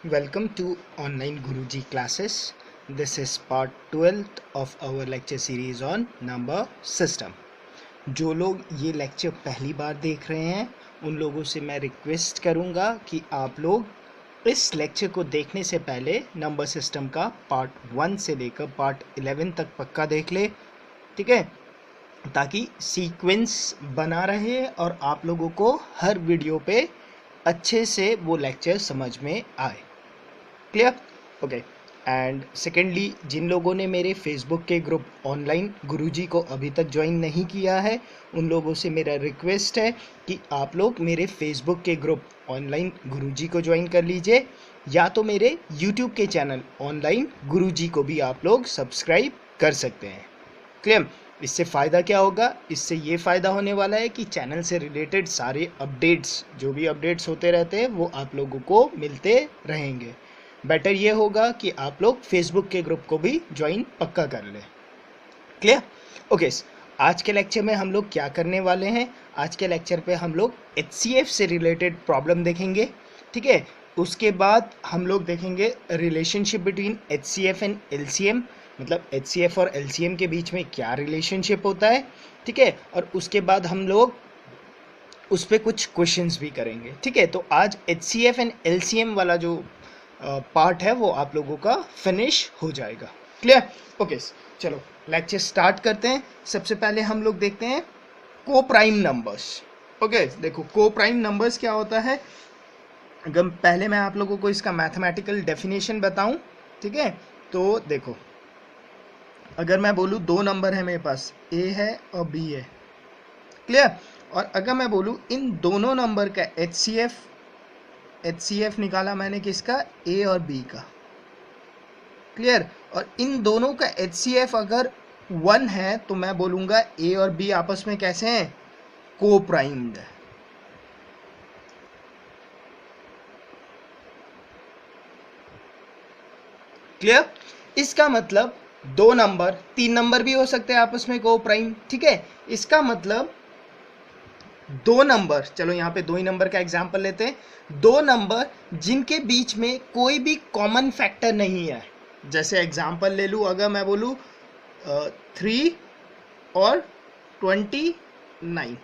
Welcome to online Guruji classes. This is part 12th of our lecture series on number system. जो लोग ये lecture पहली बार देख रहे हैं उन लोगों से मैं रिक्वेस्ट करूंगा कि आप लोग इस लेक्चर को देखने से पहले नंबर सिस्टम का पार्ट 1 से लेकर पार्ट 11 तक पक्का देख ले, ठीक है, ताकि सीक्वेंस बना रहे और आप लोगों को हर वीडियो पे अच्छे से वो लेक्चर समझ में आए। क्लियर? ओके। एंड सेकेंडली, जिन लोगों ने मेरे फेसबुक के ग्रुप ऑनलाइन गुरुजी को अभी तक ज्वाइन नहीं किया है उन लोगों से मेरा रिक्वेस्ट है कि आप लोग मेरे फेसबुक के ग्रुप ऑनलाइन गुरुजी को ज्वाइन कर लीजिए, या तो मेरे यूट्यूब के चैनल ऑनलाइन गुरुजी को भी आप लोग सब्सक्राइब कर सकते हैं। क्लियर? इससे फ़ायदा क्या होगा? इससे ये फ़ायदा होने वाला है कि चैनल से रिलेटेड सारे अपडेट्स, जो भी अपडेट्स होते रहते हैं वो आप लोगों को मिलते रहेंगे। बेटर ये होगा कि आप लोग फेसबुक के ग्रुप को भी ज्वाइन पक्का कर लें। क्लियर? ओके। आज के लेक्चर में हम लोग क्या करने वाले हैं? आज के लेक्चर पे हम लोग HCF से रिलेटेड प्रॉब्लम देखेंगे, ठीक है। उसके बाद हम लोग देखेंगे relationship between HCF and LCM, मतलब HCF और LCM के बीच में क्या रिलेशनशिप होता है, ठीक है। और उसके बाद हम लोग उस पर कुछ क्वेश्चंस भी करेंगे, ठीक है। तो आज HCF एंड LCM वाला जो पार्ट है वो आप लोगों का फिनिश हो जाएगा। क्लियर? ओके, चलो लेक्चर स्टार्ट करते हैं। सबसे पहले हम लोग देखते हैं को प्राइम नंबर्स। ओके, देखो को प्राइम नंबर्स क्या होता है। अगर पहले मैं आप लोगों को इसका मैथमेटिकल डेफिनेशन बताऊं, ठीक है, तो देखो अगर मैं बोलूं दो नंबर है मेरे पास, ए है और बी है, क्लियर। और अगर मैं बोलूं इन दोनों नंबर का HCF निकाला मैंने किसका, ए और बी का, क्लियर। और इन दोनों का HCF अगर 1 है तो मैं बोलूंगा ए और बी आपस में कैसे हैं, को प्राइम्ड है। क्लियर? इसका मतलब दो नंबर, तीन नंबर भी हो सकते हैं आपस में को प्राइम, ठीक है। इसका मतलब दो नंबर, चलो यहाँ पे दो ही नंबर का एग्जांपल लेते हैं, दो नंबर जिनके बीच में कोई भी कॉमन फैक्टर नहीं है। जैसे एग्जांपल ले लूँ, अगर मैं बोलूँ 3 और 29,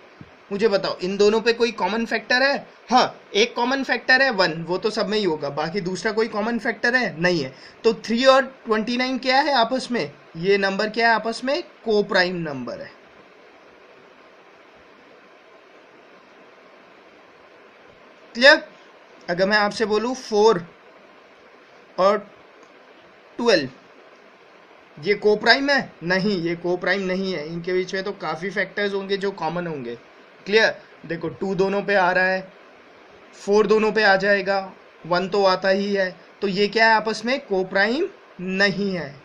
मुझे बताओ इन दोनों पे कोई कॉमन फैक्टर है? हाँ, एक कॉमन फैक्टर है 1, वो तो सब में ही होगा, बाकी दूसरा कोई कॉमन फैक्टर है नहीं है। तो 3 और 29 क्या है आपस में, ये नंबर क्या है आपस में, को प्राइम नंबर है। क्लियर? अगर मैं आपसे बोलूं 4 और 12, ये को प्राइम है? नहीं, ये को प्राइम नहीं है। इनके बीच में तो काफ़ी फैक्टर्स होंगे जो कॉमन होंगे। क्लियर? देखो 2 दोनों पे आ रहा है, 4 दोनों पे आ जाएगा, 1 तो आता ही है, तो ये क्या है आपस में, को प्राइम नहीं है।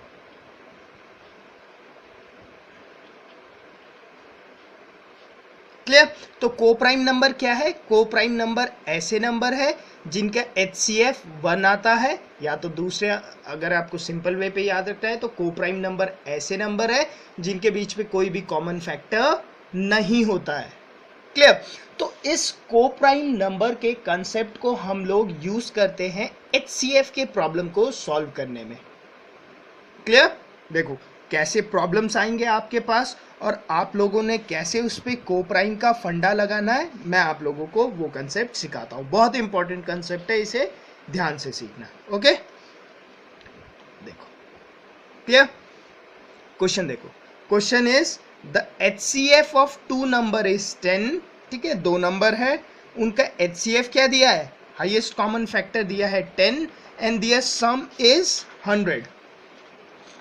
क्लियर? तो को प्राइम नंबर क्या है? को प्राइम नंबर ऐसे नंबर है जिनका HCF 1 आता है, या तो दूसरे, अगर आपको सिंपल वे पे याद रखना है तो को प्राइम नंबर ऐसे नंबर है जिनके बीच में कोई भी कॉमन फैक्टर नहीं होता है। क्लियर? तो इस को प्राइम नंबर के कंसेप्ट को हम लोग यूज करते हैं HCF के प्रॉब्लम को सॉल्व करने में। क्लियर? देखो कैसे प्रॉब्लम्स आएंगे आपके पास और आप लोगों ने कैसे उस पर को प्राइम का फंडा लगाना है, मैं आप लोगों को वो कंसेप्ट सिखाता हूँ। बहुत इंपॉर्टेंट कंसेप्ट है, इसे ध्यान से सीखना। ओके, देखो क्लियर? क्वेश्चन देखो, question is the HCF of 2 number is 10, ठीक है, दो नंबर है, उनका HCF क्या दिया है, हाईएस्ट कॉमन फैक्टर दिया है 10 and their sum is 100।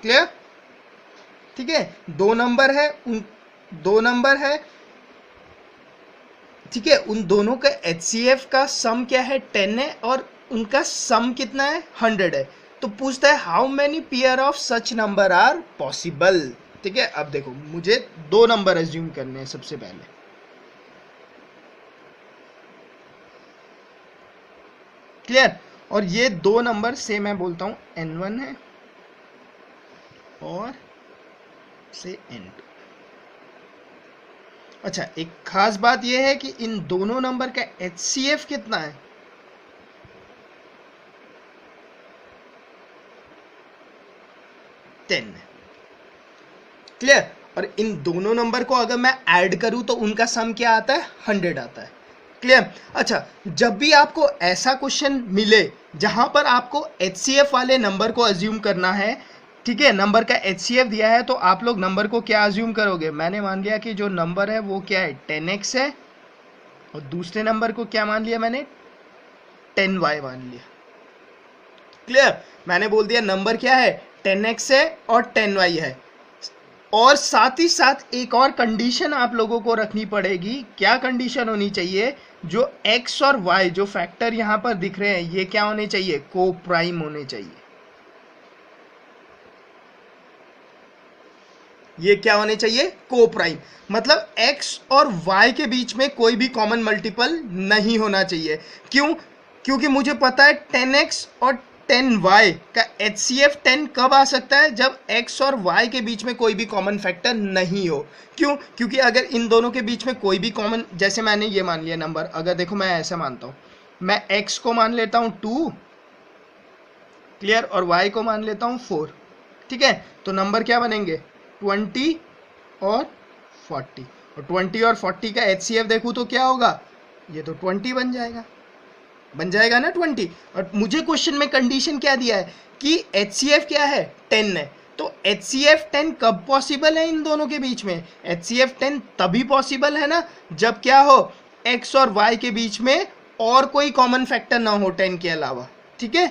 Clear? ठीक है, दो नंबर है, दो नंबर है, ठीक है, उन दोनों का HCF का सम क्या है, 10 है, और उनका सम कितना है, 100 है। तो पूछता है how many pair of such number are possible. ठीक है, अब देखो मुझे दो नंबर एज्यूम करने हैं सबसे पहले। क्लियर? और ये दो नंबर से मैं बोलता हूं N1 है और से N2। अच्छा, एक खास बात यह है कि इन दोनों नंबर का HCF कितना है, 10 है। क्लियर? और इन दोनों नंबर को अगर मैं ऐड करूं तो उनका सम क्या आता है? 100 आता है। क्लियर? अच्छा, जब भी आपको ऐसा क्वेश्चन मिले जहां पर आपको HCF वाले नंबर को अज्यूम करना है, ठीक है, नंबर का HCF दिया है, तो आप लोग नंबर को क्या अज्यूम करोगे? मैंने मान लिया कि जो नंबर है वो क्या है? 10x है, और दूसरे नंबर को क्या मान लिया मैंने? 10y मान लिया। क्लियर? मैंने बोल दिया नंबर क्या है? 10x है और 10y है। और साथ ही साथ एक और कंडीशन आप लोगों को रखनी पड़ेगी। क्या कंडीशन होनी चाहिए? जो x और y जो फैक्टर यहां पर दिख रहे हैं, ये क्या होने चाहिए? को प्राइम होने चाहिए। ये क्या होने चाहिए? को प्राइम। मतलब x और y के बीच में कोई भी कॉमन मल्टीपल नहीं होना चाहिए। क्यों? क्योंकि मुझे पता है 10x और 10y का HCF 10 कब आ सकता है? जब x और y के बीच में कोई भी कॉमन फैक्टर नहीं हो। क्यों? क्योंकि अगर इन दोनों के बीच में कोई भी कॉमन, जैसे मैंने ये मान लिया नंबर, अगर देखो मैं ऐसा मानता हूं, मैं x को मान लेता हूं 2, क्लियर, और y को मान लेता हूं 4, ठीक है, तो नंबर क्या बनेंगे? 20 और 40, और 20 और 40 का HCF देखूं तो क्या होगा? ये तो 20 बन जाएगा ना 20। और मुझे क्वेश्चन में कंडीशन क्या दिया है कि HCF क्या है? 10 है। तो HCF 10 कब पॉसिबल है इन दोनों के बीच में? HCF 10 तभी पॉसिबल है ना जब क्या हो? x और y के बीच में और कोई कॉमन फैक्टर ना हो 10 के अलावा। ठीक है,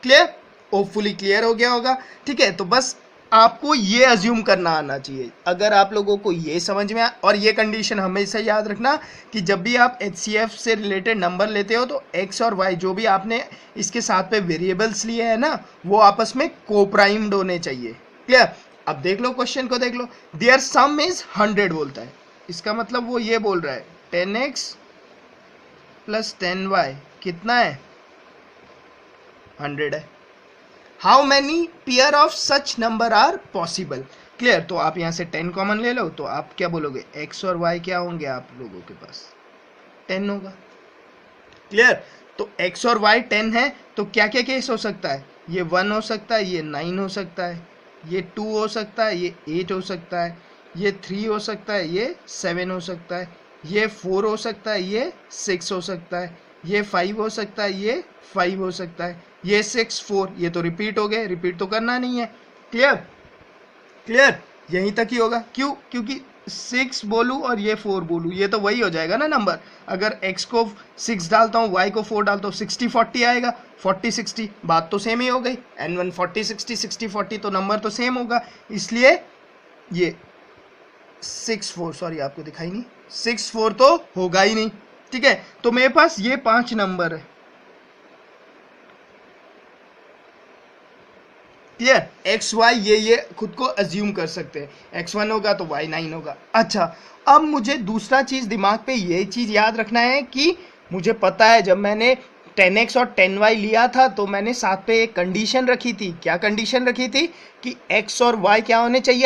क्लियर? होपफुली क्लियर हो गया होगा। ठीक है, तो बस आपको ये अज्यूम करना आना चाहिए। अगर आप लोगों को ये समझ में और ये कंडीशन हमेशा याद रखना कि जब भी आप HCF से रिलेटेड नंबर लेते हो तो x और y जो भी आपने इसके साथ पे वेरिएबल्स लिए हैं ना, वो आपस में कोप्राइम्ड होने चाहिए। क्लियर? अब देख लो क्वेश्चन को, देख लो, देयर सम इज 100 बोलता है। इसका मतलब वो ये बोल रहा है 10x प्लस 10y कितना है? 100 है। How many pair of such number are possible? Clear? तो आप यहाँ से 10 कॉमन ले लो, तो आप क्या बोलोगे? x और y क्या होंगे आप लोगों के पास? 10 होगा। क्लियर? तो x और y 10 है, तो क्या क्या केस हो सकता है? ये 1 हो सकता है, ये 9 हो सकता है, ये 2 हो सकता है, ये 8 हो सकता है, ये 3 हो सकता है, ये 7 हो सकता है, ये 4 हो सकता है, ये 6 हो सकता है, ये 5 हो सकता है, ये 5 हो सकता है, ये 6 4, ये तो रिपीट हो गए, रिपीट तो करना नहीं है। क्लियर? क्लियर? यहीं तक ही होगा। क्यों? क्योंकि 6 बोलूं और ये 4 बोलूं, ये तो वही हो जाएगा ना नंबर। अगर x को 6 डालता हूं, y को 4 डालता हूं, 60 40 आएगा, 40 60, बात तो सेम ही हो गई। n1 40 60 60 40, तो नंबर तो सेम होगा। इसलिए ये 6 4, सॉरी आपको दिखाई नहीं, 6 4 तो होगा ही नहीं। ठीक है, तो मेरे पास ये 5 नंबर है। क्लियर? एक्स वाई ये खुद को अज्यूम कर सकते हैं। x1 होगा तो y9 होगा। अच्छा, अब मुझे दूसरा चीज दिमाग पे ये चीज याद रखना है कि मुझे पता है जब मैंने 10x और 10y लिया था तो मैंने साथ पे एक कंडीशन रखी थी। क्या कंडीशन रखी थी? कि x और y क्या होने चाहिए?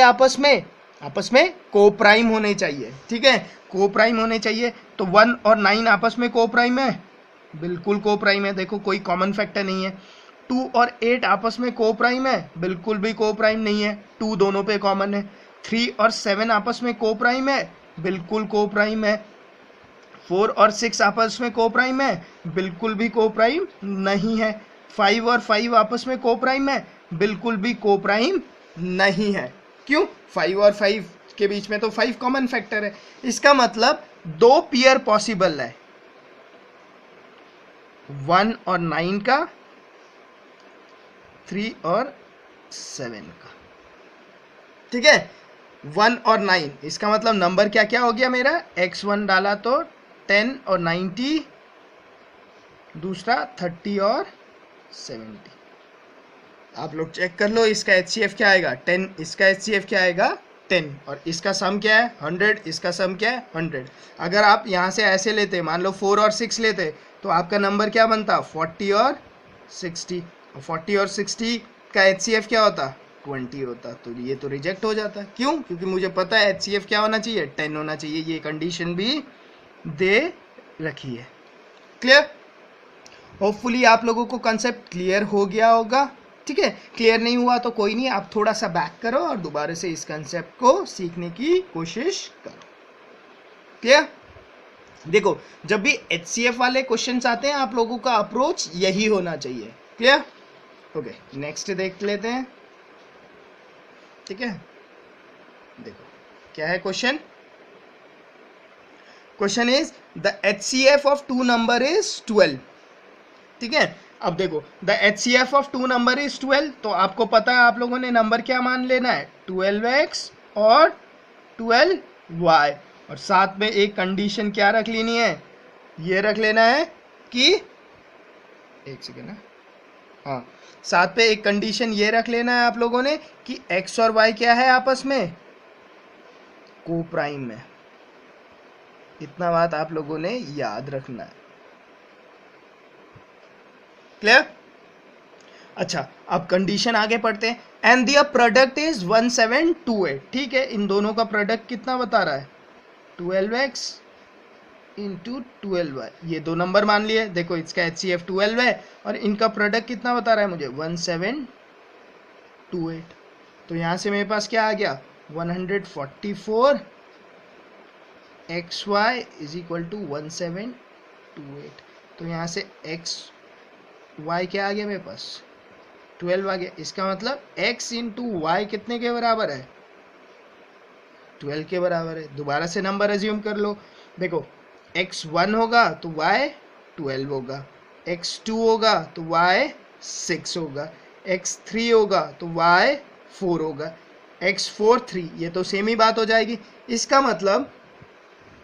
आपस में कोप्राइम होने चाहिए। ठीक है, कोप्राइम होने चाहिए। तो 1 और 9 आपस में कोप्राइम है? बिल्कुल कोप्राइम है। देखो कोई कॉमन फैक्टर नहीं है। 2 और 8 आपस में कोप्राइम है? बिल्कुल भी कोप्राइम नहीं है, 2 दोनों पे कॉमन है। 3 और 7 आपस में कोप्राइम है? बिल्कुल कोप्राइम है। 4 और 6 आपस में कोप्राइम है? बिल्कुल भी कोप्राइम नहीं है। 5 और 5 आपस में कोप्राइम है? बिल्कुल भी कोप्राइम नहीं है। क्यों? 5 और 5 के बीच में तो 5 कॉमन फैक्टर है। इसका मतलब 2 पेयर पॉसिबल है, 1 और 9 का, 3 और 7 का। ठीक है, 1 और 9, इसका मतलब नंबर क्या क्या हो गया मेरा? x1 डाला तो 10 और 90, दूसरा 30 और 70। आप लोग चेक कर लो, इसका HCF क्या आएगा? 10। इसका HCF क्या आएगा? 10। और इसका सम क्या है? 100। इसका सम क्या है? 100। अगर आप यहाँ से ऐसे लेते, मान लो 4 और 6 लेते, तो आपका नंबर क्या बनता? 40 और 60। 40 और 60 का HCF क्या होता? 20 होता। तो ये तो रिजेक्ट हो जाता। क्यों? क्योंकि मुझे पता है HCF क्या होना चाहिए? 10 होना चाहिए। ये कंडीशन भी दे रखी है। क्लियर? होपफुली आप लोगों को कंसेप्ट क्लियर हो गया होगा। ठीक है, क्लियर नहीं हुआ तो कोई नहीं, आप थोड़ा सा बैक करो और दोबारा से इस कंसेप्ट को सीखने की कोशिश करो। क्लियर? देखो, जब भी HCF वाले क्वेश्चंस आते हैं आप लोगों का अप्रोच यही होना चाहिए। क्लियर? ओके, नेक्स्ट देख लेते हैं। ठीक है, देखो क्या है question. Question is the HCF of two number is 12। ठीक है, अब देखो the HCF of two number is 12, तो आपको पता है आप लोगों ने नंबर क्या मान लेना है, 12x और 12y, और साथ में एक कंडीशन क्या रख लेनी है, ये रख लेना है कि एक सेकेंड है, हाँ, साथ पे एक कंडीशन ये रख लेना है आप लोगों ने कि x और y क्या है आपस में, को प्राइम में। इतना बात आप लोगों ने याद रखना है। क्लियर? अच्छा, अब कंडीशन आगे पढ़ते हैं। And their product is 1728। ठीक है, इन दोनों का प्रोडक्ट कितना बता रहा है, 12x इंटू 12y, ये दो नंबर मान लिए। देखो इसका HCF 12 है और इनका प्रोडक्ट कितना बता रहा है मुझे, 1728। तो यहां से मेरे पास क्या आ गया, 144 xy इज इक्वल टू 1728। तो यहाँ से x y क्या आ गया मेरे पास, 12 आ गया। इसका मतलब x इंटू वाई कितने के बराबर है, 12 के बराबर है। दोबारा से नंबर अज्यूम कर लो। देखो x 1 होगा तो y 12 होगा, x 2 होगा तो y 6 होगा, x 3 होगा तो y 4 होगा, x 4 3, ये तो सेम ही बात हो जाएगी। इसका मतलब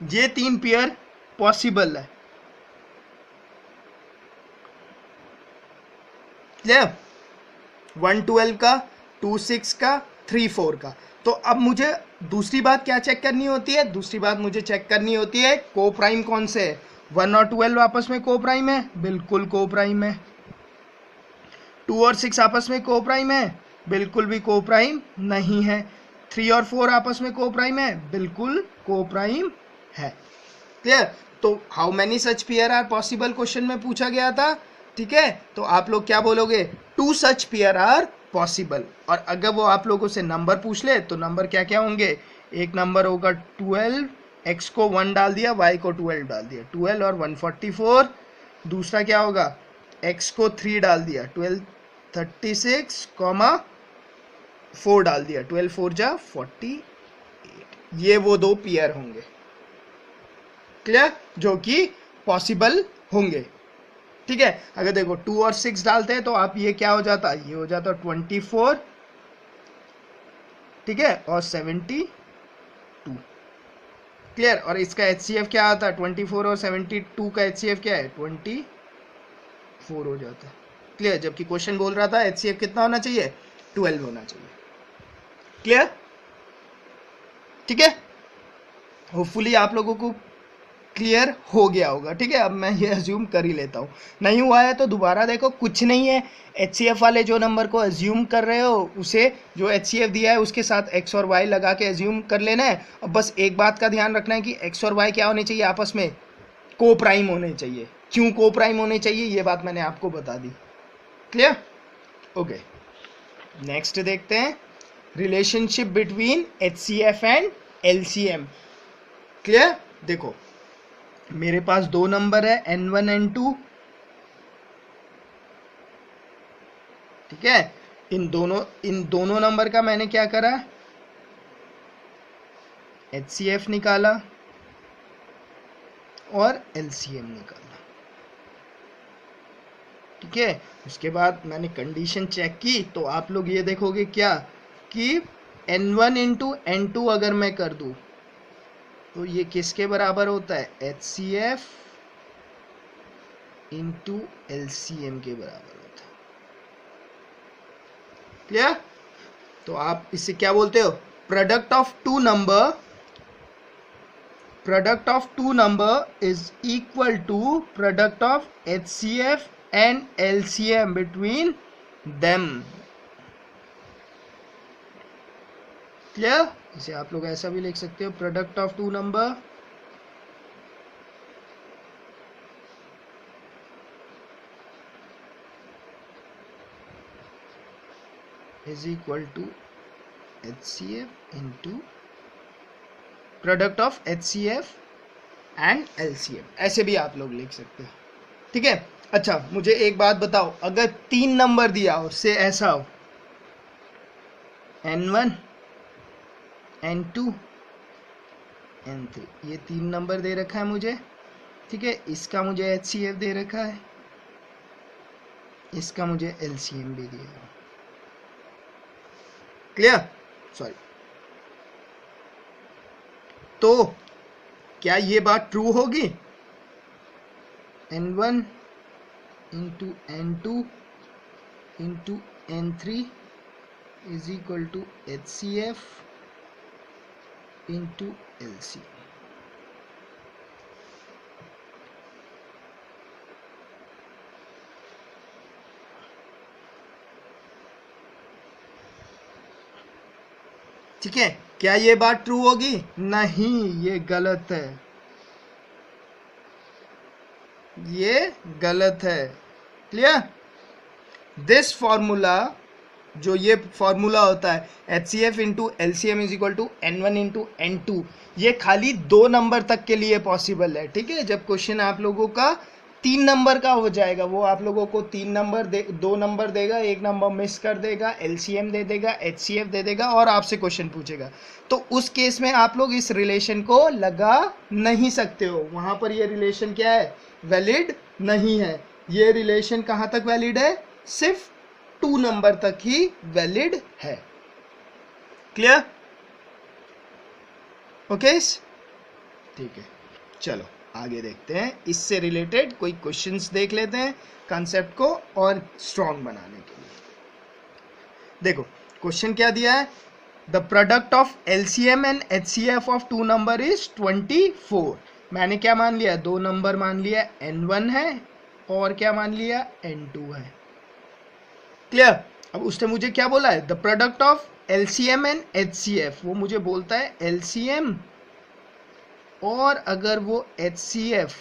ये तीन पेयर पॉसिबल है। क्लियर? 112 का, 26 का, 34 का। तो अब मुझे दूसरी बात क्या चेक करनी होती है, दूसरी बात मुझे चेक करनी होती है को प्राइम कौन से है। 1 और 12 आपस में को प्राइम है, बिल्कुल को प्राइम है। 2 और 6 आपस में को प्राइम है, बिल्कुल भी को प्राइम नहीं है। 3 और 4 आपस में को प्राइम है, बिल्कुल को प्राइम है। क्लियर? तो how many such pair are possible question में पूछा गया था। ठीक है, तो आप लोग क्या बोलोगे, 2 सच पेयर आर पॉसिबल। और अगर वो आप लोगों से नंबर पूछ ले तो नंबर क्या क्या होंगे, एक नंबर होगा 12, x को 1 डाल दिया, y को 12 डाल दिया, 12 और 144। दूसरा क्या होगा, x को 3 डाल दिया, 12 36 कॉमा 4 डाल दिया, 12 4 जा 48। ये वो दो पेयर होंगे। क्लियर? जो कि पॉसिबल होंगे। ठीक है, अगर देखो 2 और 6 डालते हैं तो आप ये क्या हो जाता, ये हो जाता 24, ठीक है, और 72। क्लियर? और इसका HCF क्या आता, 24 और 72 का HCF क्या है, 24 हो जाता है। क्लियर? जबकि क्वेश्चन बोल रहा था HCF कितना होना चाहिए, 12 होना चाहिए। क्लियर? ठीक है, होपफुली आप लोगों को क्लियर हो गया होगा। ठीक है, अब मैं ये अज्यूम कर ही लेता हूँ, नहीं हुआ है तो दोबारा देखो, कुछ नहीं है। HCF वाले जो नंबर को अज्यूम कर रहे हो उसे जो HCF दिया है उसके साथ x और y लगा के अज्यूम कर लेना है। अब बस एक बात का ध्यान रखना है कि x और y क्या होने चाहिए, आपस में को प्राइम होने चाहिए। क्यों को प्राइम होने चाहिए ये बात मैंने आपको बता दी। क्लियर? ओके, नेक्स्ट देखते हैं, relationship between HCF and LCM। Clear? देखो मेरे पास दो नंबर है N1 N2। ठीक है, इन दोनों नंबर का मैंने क्या करा, HCF निकाला और LCM निकाला। ठीक है, उसके बाद मैंने कंडीशन चेक की तो आप लोग ये देखोगे क्या कि N1 इंटू N2 अगर मैं कर दूं तो ये किसके बराबर होता है, HCF इंटू LCM के बराबर होता है। क्लियर? तो आप इससे क्या बोलते हो, product of two number is equal to product of HCF and LCM between them. Clear? इसे आप लोग ऐसा भी लिख सकते हो, product of two number is equal to HCF into product of HCF and LCM, ऐसे भी आप लोग लिख सकते हो, ठीक है। अच्छा मुझे एक बात बताओ, अगर 3 नंबर दिया हो, से ऐसा हो N1 N2 N3, ये 3 नंबर दे रखा है मुझे, ठीक है। इसका मुझे HCF दे रखा है, इसका मुझे LCM भी दिया है। क्लियर? सॉरी, तो क्या ये बात ट्रू होगी? N1 into N2 into N3 is equal to HCF into LCM। ठीक है, क्या ये बात ट्रू होगी? नहीं, ये गलत है, ये गलत है। क्लियर? दिस फॉर्मूला, जो ये फॉर्मूला होता है HCF into LCM is equal to N1 into N2, ये खाली 2 नंबर तक के लिए पॉसिबल है, ठीक है। जब क्वेश्चन आप लोगों का 3 नंबर का हो जाएगा, वो आप लोगों को 2 नंबर देगा, 1 नंबर मिस कर देगा, LCM दे देगा, HCF दे देगा और आपसे क्वेश्चन पूछेगा। तो उस केस में आप लोग इस रिलेशन को लगा नहीं सकते हो, वहां पर ये रिलेशन क्या है? वैलिड नहीं है। ये रिलेशन कहां तक वैलिड है? सिर्फ 2 नंबर तक ही वैलिड है। क्लियर? ओके, ठीक है, चलो आगे देखते हैं। इससे रिलेटेड कोई क्वेश्चंस देख लेते हैं कॉन्सेप्ट को और स्ट्रॉन्ग बनाने के लिए। देखो क्वेश्चन क्या दिया है, the product of LCM and HCF of 2 number is 24। मैंने क्या मान लिया? 2 नंबर मान लिया, N1 है और क्या मान लिया? N2 है। क्लियर? अब उसने मुझे क्या बोला है? The product of LCM and HCF, वो मुझे बोलता है LCM, और अगर वो HCF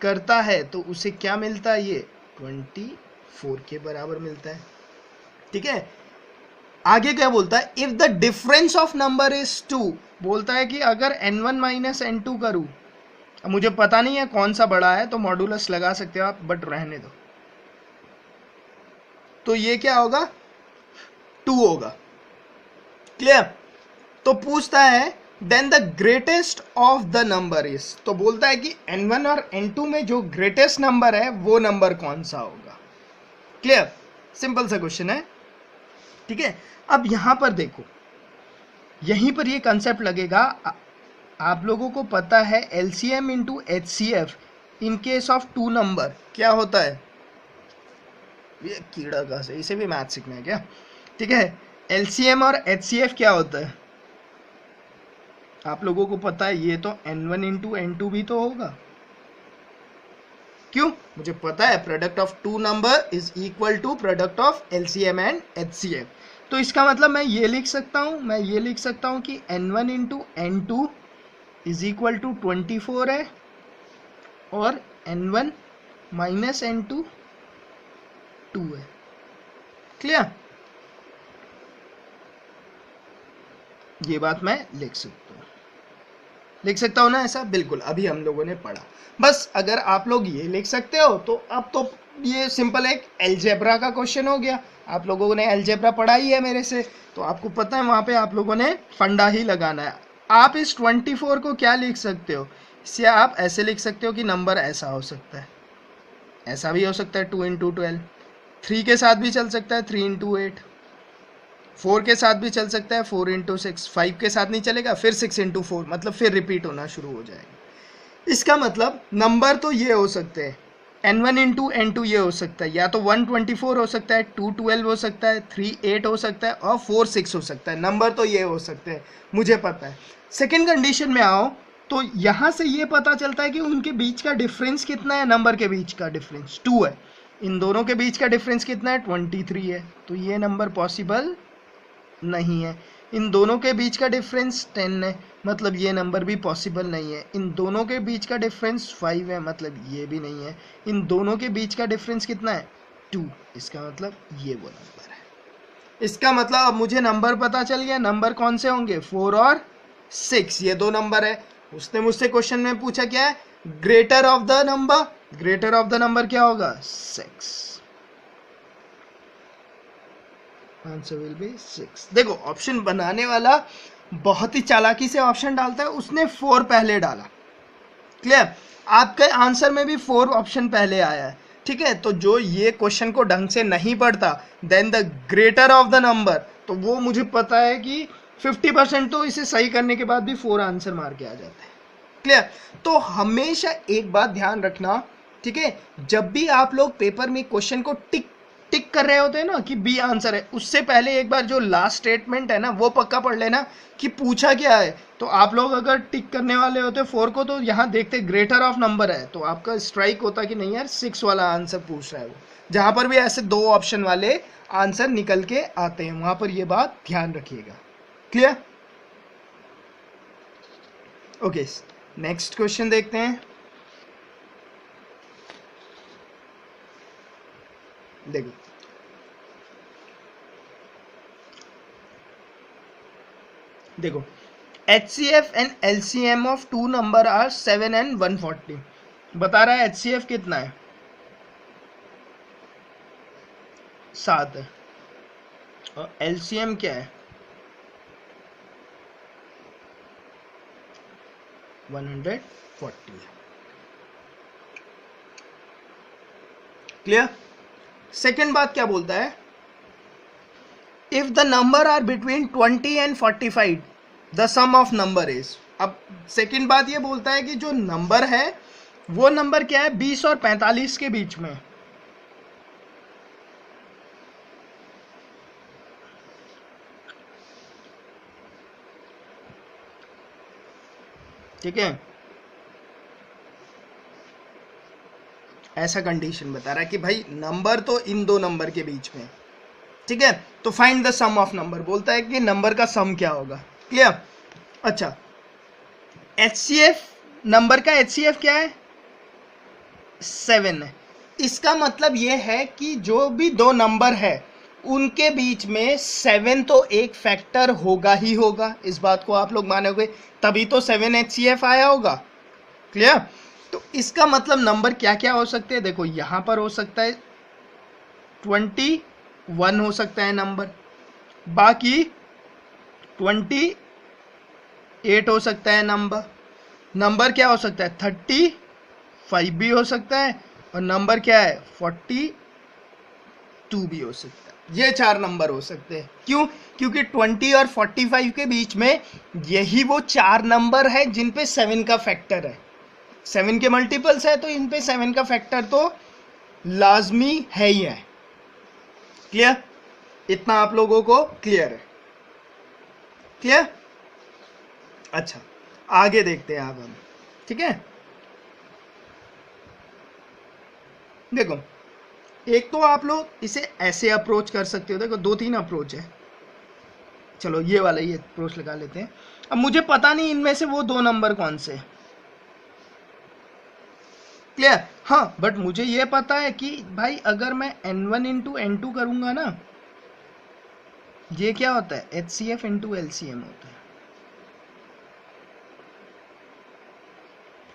करता है तो उसे क्या मिलता है? ये 24 के बराबर मिलता है, ठीक है। आगे क्या बोलता है? If the difference of number is 2, बोलता है कि अगर N1 माइनस N2 करूं, अब मुझे पता नहीं है कौन सा बड़ा है, तो मॉडुलस लगा सकते हो आप, बट रहने दो, तो ये क्या होगा? 2 होगा। क्लियर? तो पूछता है then the greatest of the number is, तो बोलता है कि N1 और N2 में जो ग्रेटेस्ट नंबर है वो नंबर कौन सा होगा। क्लियर? सिंपल सा क्वेश्चन है, ठीक है। अब यहां पर देखो, यहीं पर ये कंसेप्ट लगेगा। आप लोगों को पता है LCM into HCF in case of 2 number क्या होता है? ये कीड़ा का से, इसे भी मैथ सीखना है क्या? ठीक है, LCM और HCF क्या होता है आप लोगों को पता है? ये तो N1 इंटू N2 भी तो होगा। क्यों? मुझे पता है product of 2 number is equal to product of LCM and HCF। तो इसका मतलब मैं ये लिख सकता हूं, कि N1 into N2 is equal to 24 है और N1 माइनस N2 2 है। क्लियर? ये बात मैं लिख सकता हूं ना ऐसा? बिल्कुल, अभी हम लोगों ने पढ़ा। बस अगर आप लोग ये लिख सकते हो तो अब तो ये सिंपल एक अलजेब्रा का क्वेश्चन हो गया। आप लोगों ने अलजेब्रा पढ़ा ही है मेरे से, तो आपको पता है वहां पे आप लोगों ने फंडा ही लगाना है। आप इस 24 को क्या लिख सकते हो? इससे आप ऐसे लिख सकते हो कि नंबर ऐसा हो सकता है, ऐसा भी हो सकता है 2 इंटू 12, 3 के साथ भी चल सकता है 3 इंटू 8, 4 के साथ भी चल सकता है 4 इंटू 6, 5 के साथ नहीं चलेगा, फिर 6 इंटू 4, मतलब फिर रिपीट होना शुरू हो जाएगा। इसका मतलब नंबर तो ये हो सकते हैं, N1 इंटू N2 ये हो सकता है, या तो 124 हो सकता है, 2 12 हो सकता है, 3 8 हो सकता है और 4 6 हो सकता है। नंबर तो ये हो सकते हैं, मुझे पता है। सेकेंड कंडीशन में आओ तो यहाँ से ये पता चलता है कि उनके बीच का डिफरेंस कितना है। नंबर के बीच का डिफरेंस 2 है, इन दोनों के बीच का डिफरेंस कितना है? 23 है, तो ये नंबर पॉसिबल नहीं है। इन दोनों के बीच का डिफरेंस 10 है, मतलब ये नंबर भी पॉसिबल नहीं है। इन दोनों के बीच का डिफरेंस 5 है, मतलब ये भी नहीं है। इन दोनों के बीच का डिफरेंस कितना है? 2, इसका मतलब ये वो नंबर है। इसका मतलब अब मुझे नंबर पता चल गया, नंबर कौन से होंगे, 4 और 6, ये दो नंबर है। उसने मुझसे क्वेश्चन में पूछा क्या है, greater of the number, greater of the number क्या होगा, 6, आंसर विल बी 6। देखो ऑप्शन बनाने वाला बहुत ही चालाकी से ऑप्शन डालता है, उसने 4 पहले डाला, क्लियर, आपके आंसर में भी 4 ऑप्शन पहले आया है, ठीक है। तो जो ये क्वेश्चन को ढंग से नहीं पढ़ता, then the greater of the number, तो वो मुझे पता है कि 50% तो इसे सही करने के बाद भी 4 आंसर मार के आ जाते हैं, क्लियर। तो हमेशा एक बात ध्यान रखना, ठीक है, जब भी आप लोग पेपर में क्वेश्चन को टिक टिक कर रहे होते हैं ना कि बी आंसर है, उससे पहले एक बार जो लास्ट स्टेटमेंट है ना वो पक्का पढ़ लेना कि पूछा क्या है। तो आप लोग अगर टिक करने वाले होते 4 को, तो यहाँ देखते ग्रेटर ऑफ नंबर है, तो आपका स्ट्राइक होता कि नहीं यार 6 वाला आंसर पूछ रहा है वो। जहाँ पर भी ऐसे 2 ऑप्शन वाले आंसर निकल के आते हैं, वहाँ पर ये बात ध्यान रखिएगा, क्लियर। ओके, नेक्स्ट क्वेश्चन देखते हैं। देखो देखो HCF and LCM of 2 number are 7 and 140, बता रहा है HCF कितना है, 7 है, और LCM क्या है, 140 है, क्लियर। सेकेंड बात क्या बोलता है, if the number are between 20 and 45 the sum of number is. अब सेकेंड बात ये बोलता है कि जो नंबर है वो नंबर क्या है, 20 और 45 के बीच में, ठीक है, ऐसा कंडीशन बता रहा है कि भाई नंबर तो इन दो नंबर के बीच में, ठीक है। तो find the sum of number, बोलता है कि नंबर का सम क्या होगा, क्लियर। अच्छा, HCF नंबर का HCF क्या है, 7 है। इसका मतलब ये है कि जो भी दो नंबर है उनके बीच में 7 तो एक फैक्टर होगा ही होगा, इस बात को आप लोग मानोगे, तभी तो 7 HCF आया होगा, क्लियर। तो इसका मतलब नंबर क्या क्या हो सकते हैं, देखो यहां पर हो सकता है 21 हो सकता है नंबर, बाकी 28 हो सकता है नंबर क्या हो सकता है, 35 भी हो सकता है, और नंबर क्या है 42 भी हो सकता है। ये 4 नंबर हो सकते हैं, क्यों, क्योंकि 20 और 45 के बीच में यही वो 4 नंबर है जिन पे 7 का फैक्टर है, 7 के मल्टीपल्स है, तो इन पे 7 का फैक्टर तो लाजमी है ही है, क्लियर। इतना आप लोगों को क्लियर है, क्लियर। अच्छा, आगे देखते हैं अब हम, ठीक है। देखो एक तो आप लोग इसे ऐसे अप्रोच कर सकते हो, देखो 2-3 अप्रोच है, चलो ये वाला ये अप्रोच लगा लेते हैं। अब मुझे पता नहीं इनमें से वो 2 नंबर कौन से, क्लियर। हाँ, बट मुझे ये पता है कि भाई अगर मैं N1 इंटू N2 करूंगा ना, ये क्या होता है, HCF इंटू LCM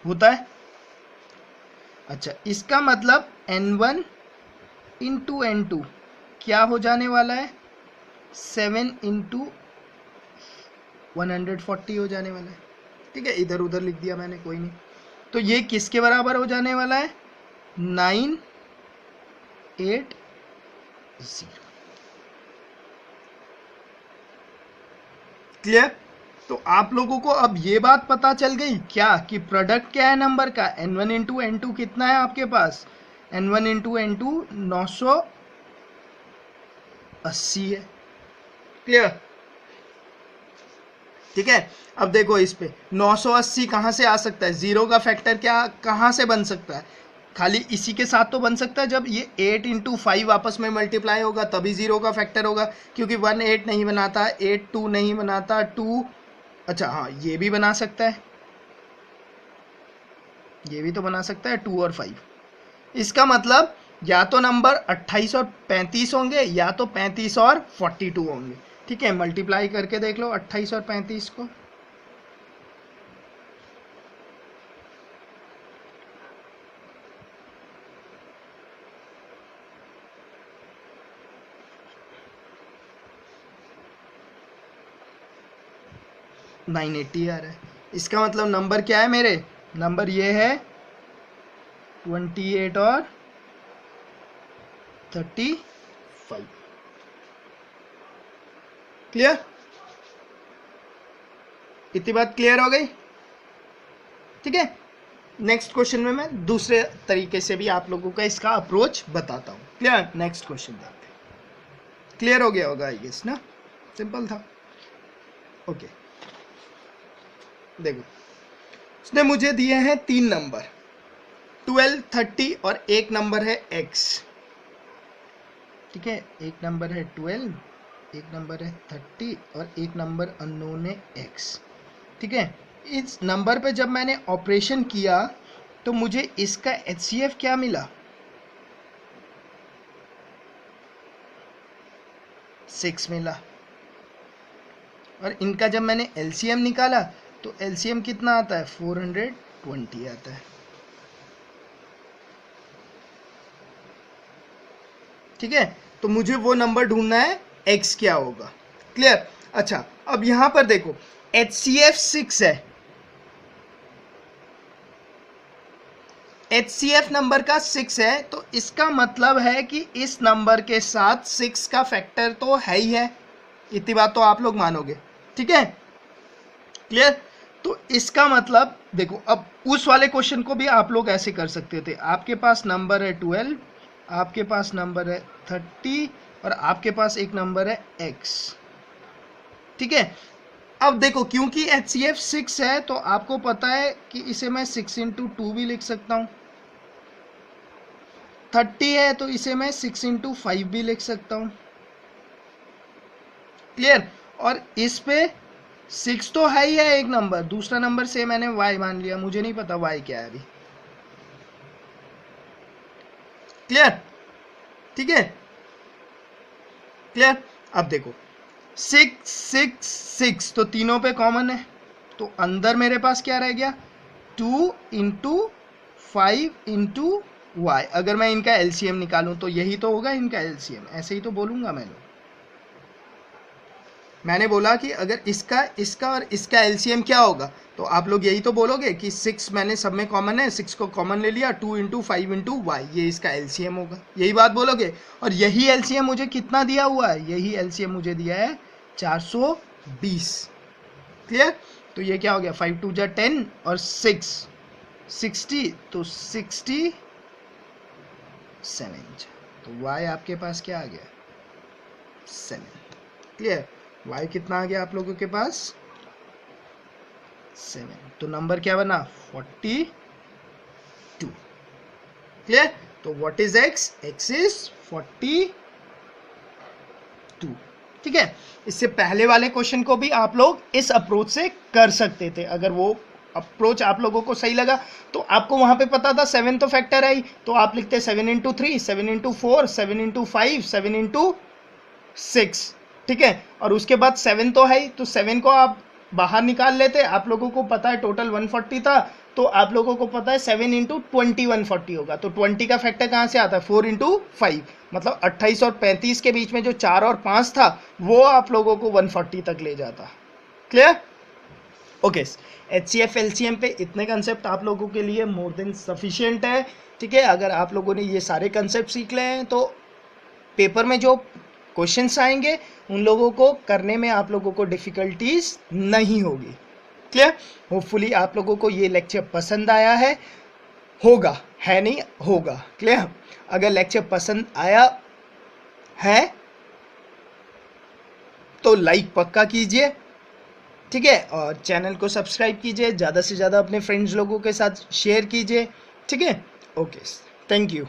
होता है। अच्छा, इसका मतलब N1 इंटू N2 क्या हो जाने वाला है, 7 इंटू 140 हो जाने वाला है, ठीक है। इधर उधर लिख दिया मैंने, कोई नहीं। तो ये किसके बराबर हो जाने वाला है, 980, क्लियर। तो आप लोगों को अब ये बात पता चल गई क्या कि प्रोडक्ट क्या है नंबर का, N1 इंटू N2 कितना है आपके पास, N1 इंटू N2 980 है, क्लियर, ठीक है। अब देखो इस पे 980 कहाँ से आ सकता है, जीरो का फैक्टर क्या कहाँ से बन सकता है, खाली इसी के साथ तो बन सकता है जब ये 8 इंटू 5 आपस में मल्टीप्लाई होगा तभी जीरो का फैक्टर होगा, क्योंकि 1 8 नहीं बनाता, 8 2 नहीं बनाता, 2, अच्छा हाँ ये भी बना सकता है, ये भी तो बना सकता है 2 और 5। इसका मतलब या तो नंबर 28 और 35 होंगे या तो 35 और 42 होंगे। ठीक है, मल्टीप्लाई करके देख लो 28 और 35 को। $980 आ रहा है। इसका मतलब नंबर क्या है मेरे, नंबर ये है 28 और 35। क्लियर? इतनी बात क्लियर हो गई? ठीक है, नेक्स्ट क्वेश्चन में मैं दूसरे तरीके से भी आप लोगों का इसका अप्रोच बताता हूं। क्लियर? नेक्स्ट क्वेश्चन देखते हैं। क्लियर हो गया होगा आई गेस ना, सिंपल था। ओके, देखो उसने मुझे दिए हैं 3 नंबर 12, 30 और एक नंबर है x। ठीक है, एक नंबर है 12, एक नंबर है 30 और एक नंबर अननोन है x। ठीक है, इस नंबर पे जब मैंने ऑपरेशन किया तो मुझे इसका HCF क्या मिला, 6 मिला। और इनका जब मैंने LCM निकाला तो LCM कितना आता है, 420 आता है। ठीक है, तो मुझे वो नंबर ढूंढना है x क्या होगा। क्लियर? अच्छा, अब यहां पर देखो HCF 6 है, HCF नंबर का 6 है, तो इसका मतलब है कि इस नंबर के साथ 6 का फैक्टर तो है ही है। इतनी बात तो आप लोग मानोगे। ठीक है, क्लियर? तो इसका मतलब देखो, अब उस वाले क्वेश्चन को भी आप लोग ऐसे कर सकते थे। आपके पास नंबर है 12, आपके पास नंबर है 30 और आपके पास एक नंबर है x। ठीक है, अब देखो क्योंकि HCF 6 है तो आपको पता है कि इसे मैं 6 × 2 भी लिख सकता हूं। 30 है तो इसे मैं 6 × 5 भी लिख सकता हूं। क्लियर? और इस पे 6 तो है ही है एक नंबर, दूसरा नंबर से मैंने y मान लिया, मुझे नहीं पता y क्या है अभी। क्लियर? ठीक है, क्लियर? अब देखो 6 6 6 तो तीनों पे कॉमन है, तो अंदर मेरे पास क्या रह गया, 2 × 5 × y। अगर मैं इनका LCM निकालूं तो यही तो होगा इनका LCM, ऐसे ही तो बोलूंगा मैंने बोला कि अगर इसका और इसका LCM क्या होगा, तो आप लोग यही तो बोलोगे कि 6 मैंने सब में कॉमन है, 6 को कॉमन ले लिया, 2 × 5 × y, ये इसका LCM होगा, यही बात बोलोगे। और यही LCM मुझे कितना दिया हुआ है, यही LCM मुझे दिया है 420। क्लियर? तो ये क्या हो गया, 5 × 2 = 10 और 6 60, तो 67। तो y आपके पास क्या आ गया, 7। क्लियर? y कितना आ गया आप लोगों के पास, 7। तो नंबर क्या बना, 42। क्लियर? तो what is x, x is 42। ठीक है, इससे पहले वाले क्वेश्चन को भी आप लोग इस अप्रोच से कर सकते थे। अगर वो अप्रोच आप लोगों को सही लगा तो आपको वहां पे पता था 7 तो फैक्टर है, तो आप लिखते 7 × 3, 7 × 4, 7 × 5, 7 × 6। ठीक है, और उसके बाद 7 तो है ही, तो 7 को आप बाहर निकाल लेते। आप लोगों को पता है टोटल 140 था, तो आप लोगों को पता है 7 × 20 140 होगा, तो 20 का फैक्टर कहाँ से आता है, 4 × 5, मतलब 28 और 35 के बीच में जो 4 और 5 था वो आप लोगों को 140 तक ले जाता। क्लियर? ओके, HCF LCM पे इतने कंसेप्ट आप लोगों के लिए मोर देन सफिशिएंट है। ठीक है, अगर आप लोगों ने ये सारे कंसेप्ट सीख ले हैं तो पेपर में जो क्वेश्चंस आएंगे उन लोगों को करने में आप लोगों को डिफिकल्टीज नहीं होगी। क्लियर? होपफुली आप लोगों को ये लेक्चर पसंद आया है, होगा, है नहीं, होगा। क्लियर? अगर लेक्चर पसंद आया है तो लाइक पक्का कीजिए। ठीक है, और चैनल को सब्सक्राइब कीजिए, ज़्यादा से ज़्यादा अपने फ्रेंड्स लोगों के साथ शेयर कीजिए। ठीक है, ओके, थैंक यू।